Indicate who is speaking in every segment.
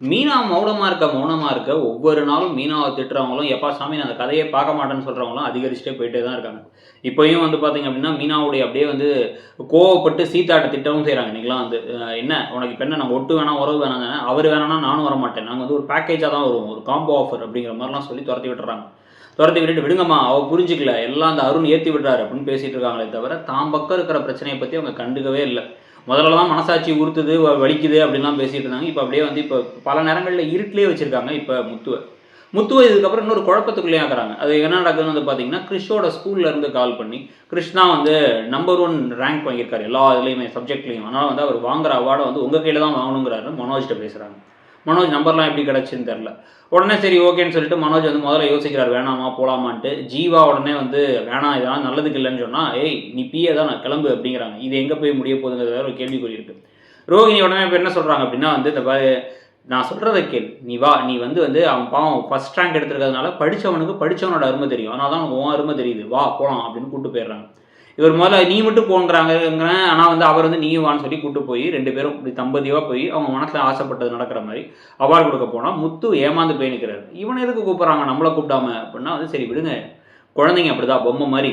Speaker 1: மீனா மௌனமா இருக்க ஒவ்வொரு நாளும் மீனாவ திட்டுறவங்களும், "எப்பா சாமி நான் அந்த கதையே பார்க்க மாட்டேன்னு" சொல்றவங்களும் அதிகரிச்சுட்டே போயிட்டே தான் இருக்காங்க. இப்பயும் வந்து பார்த்தீங்க அப்டின்னா, மீனாவுடைய அப்படியே வந்து கோவப்பட்டு சீதாட்ட திட்டவும் செய்றாங்க. இன்னைக்கெல்லாம் வந்து "என்ன உனக்கு இப்ப என்ன நாங்க ஒட்டு வேணாம், உறவு வேணாம் தானே, அவரு வேணாம்னா நானும் வரமாட்டேன். நாங்க வந்து ஒரு பேக்கேஜா தான் வருவோம். ஒரு காம்போ ஆஃபர்" அப்படிங்கிற மாரிலாம் சொல்லி தொரத்தி விட்டுர்றாங்க. தொரத்தி விட்டுட்டு, "விடுங்கம்மா அவ புரிஞ்சுக்கல. எல்லாம் அந்த அருண் ஏத்தி விடுறாரு" அப்படின்னு பேசிட்டு இருக்காங்களே தவிர, தான் பக்கம் இருக்கிற பிரச்சனைய பத்தி அவங்க கண்டுக்கவே இல்ல. முதல்லலாம் மனசாட்சி உறுத்துது, வலிக்குது அப்படின்லாம் பேசிட்டு இருந்தாங்க. இப்ப அப்படியே வந்து இப்ப பல நேரங்கள்ல இருட்டிலேயே வச்சிருக்காங்க இப்ப முத்துவ. முத்துவ இதுக்கப்புறம் இன்னொரு குழப்பத்துக்குள்ளயே ஆக்குறாங்க. அது என்ன நடக்குதுன்னு வந்து பார்த்தீங்கன்னா, கிறிஷோட ஸ்கூல்ல இருந்து கால் பண்ணி, கிறிஷ் தான் வந்து நம்பர் 1 ரேங்க் வாங்கியிருக்காரு எல்லா இதுலயுமே சப்ஜெக்ட்லயும். அதனால வந்து அவர் வாங்குற அவார்ட வந்து உங்க கையில தான் வாங்கணுங்கிறாருன்னு மனோஜ்ட்ட பேசுறாங்க. மனோஜ் நம்பர்லாம் எப்படி கிடைச்சுன்னு தெரியல. உடனே சரி ஓகேன்னு சொல்லிட்டு மனோஜ் வந்து முதல்ல யோசிக்கிறாரு வேணாமா போலாமான்ட்டு. ஜீவா உடனே வந்து வேணாம் இதெல்லாம் நல்லதுக்கு இல்லன்னு சொன்னா, "ஏய் நீ பிஏ தான கிளம்பு" அப்படிங்கிறாங்க. இது எங்க போய் முடிய போகுதுங்கிறது வேற ஒரு கேள்விக்குறி இருக்கு. ரோகிணி உடனே இப்ப என்ன சொல்றாங்க அப்படின்னா வந்து, "இந்த பாரு நான் சொல்றத கேளு. நீ வா. நீ வந்து அவன் பாவம் ஃபர்ஸ்ட் ரேங்க் எடுத்திருக்கிறதுனால படிச்சவனுக்கு படிச்சவனோட அரும தெரியும். அதனால தான் உனக்கு உன் அரும தெரியுது. வா போலாம்" அப்படின்னு கூட்டு போயிடுறாங்க. இவர் முதல்ல நீ மட்டும் போங்கிறாங்கங்கிறேன். ஆனா வந்து அவர் வந்து நீயும் வான்னு சொல்லி கூட்டு போய் 2 பேரும் இப்படி தம்பதியவா போய் அவங்க மனசுல ஆசைப்பட்டது நடக்கிற மாரி அவார்ட் குடுக்க போனா, முத்து ஏமாந்து போய் நிக்கிறாரு. இவன எதுக்கு கூப்பிடுறாங்க நம்மள கூப்பிடாம அப்படின்னா வந்து சரி விடுங்க. குழந்தைங்க அப்படிதான் பொம்மை மாரி.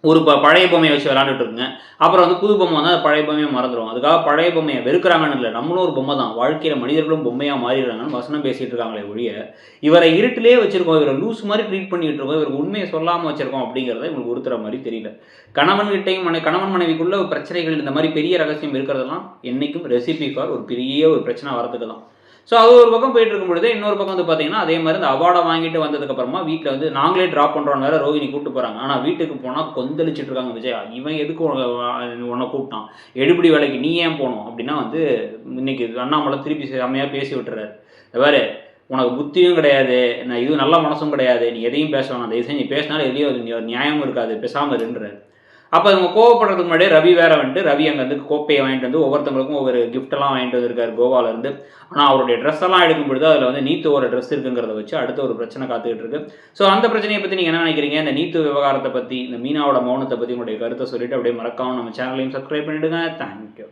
Speaker 1: ஒரு பழைய பொம்மைய வச்சு விளையாண்டுட்டு இருக்குங்க. அப்புறம் வந்து புது பொம்மை வந்தா அந்த பழைய பொம்மைய மறந்துரும். அதுக்காக பழைய பொம்மைய வெறுக்கிறாங்கன்னு இல்ல. நம்மளும் ஒரு பொம்மை தான். வாழ்க்கையில மனிதர்களும் பொம்மையா மாறிடுறாங்கன்னு வசனம் பேசிட்டு இருக்காங்களே ஒழிய, இவரை இருட்டிலேயே வச்சிருக்கோம். இவர லூஸ் மாரி ட்ரீட் பண்ணிட்டு இருக்கோம். இவருக்கு உண்மைய சொல்லாம வச்சிருக்கோம் அப்படிங்கிறத இவங்களுக்கு உறுத்துற மாரி தெரியல. கணவன் மனைவிக்குள்ள பிரச்சனைகள் இந்த மாரி பெரிய ரகசியம் இருக்கிறதெல்லாம் என்னைக்கும் ரெசிபி ஃபார் ஒரு பெரிய ஒரு பிரச்சனை வரதுக்கு தான். ஸோ அது ஒரு பக்கம் போயிட்டு இருக்கும் பொழுது, இன்னொரு பக்கம் வந்து பார்த்தீங்கன்னா, அதே மாரி இந்த அவார்ட வாங்கிட்டு வந்ததுக்கப்புறமா வீட்ல வந்து நாங்களே ட்ராப் பண்றோம்னு வேற ரோகிணி கூட்டு போறாங்க. ஆனா வீட்டுக்கு போனா கொந்தளிச்சுட்டு இருக்காங்க விஜயா. இவன் எதுக்கு உன்ன கூப்பிட்டான்? எடுபிடி வேலைக்கு நீ ஏன் போணும்? அப்படின்னா வந்து இன்னைக்கு அண்ணாமலை திருப்பி செம்மையா பேசி விட்டுறாரு. "இத பாரு உனக்கு புத்தியும் கிடையாது, நான் இது நல்ல மனசும் கிடையாது. நீ எதையும் பேச வேணாம். தயவு செஞ்சு நீ பேசினாலும் எதுலயும் நியாயமும் இருக்காது. பேசாம இருன்றாரு." அப்ப இவங்க கோவப்படுறதுக்கு முன்னாடியே ரவி வேற வந்துட்டு, ரவி அங்கருந்து கோப்பைய வாங்கிட்டு வந்து ஒவ்வொருத்தவங்களுக்கும் ஒவ்வொரு கிஃப்ட்லாம் வாங்கிட்டு வந்திருக்காரு கோவால இருந்து. ஆனா அவருடைய ட்ரெஸ் எல்லாம் எடுக்கும் பொழுது அதில வந்து நீத்துவோட ட்ரெஸ் இருக்குங்கிறத வச்சு அடுத்த ஒரு பிரச்சனை காத்துக்கிட்டு இருக்கு. ஸோ அந்த பிரச்சனைய பத்தி நீங்க என்ன நினைக்கிறீங்க? இந்த நீத்து விவகாரத்த பத்தி, இந்த மீனாவோட மௌனத்த பத்தி உங்களுடைய கருத்த சொல்லிட்டு அப்படியே மறக்காம நம்ம சேனலையும் சப்ஸ்கிரைப் பண்ணிடுங்க. Thank you.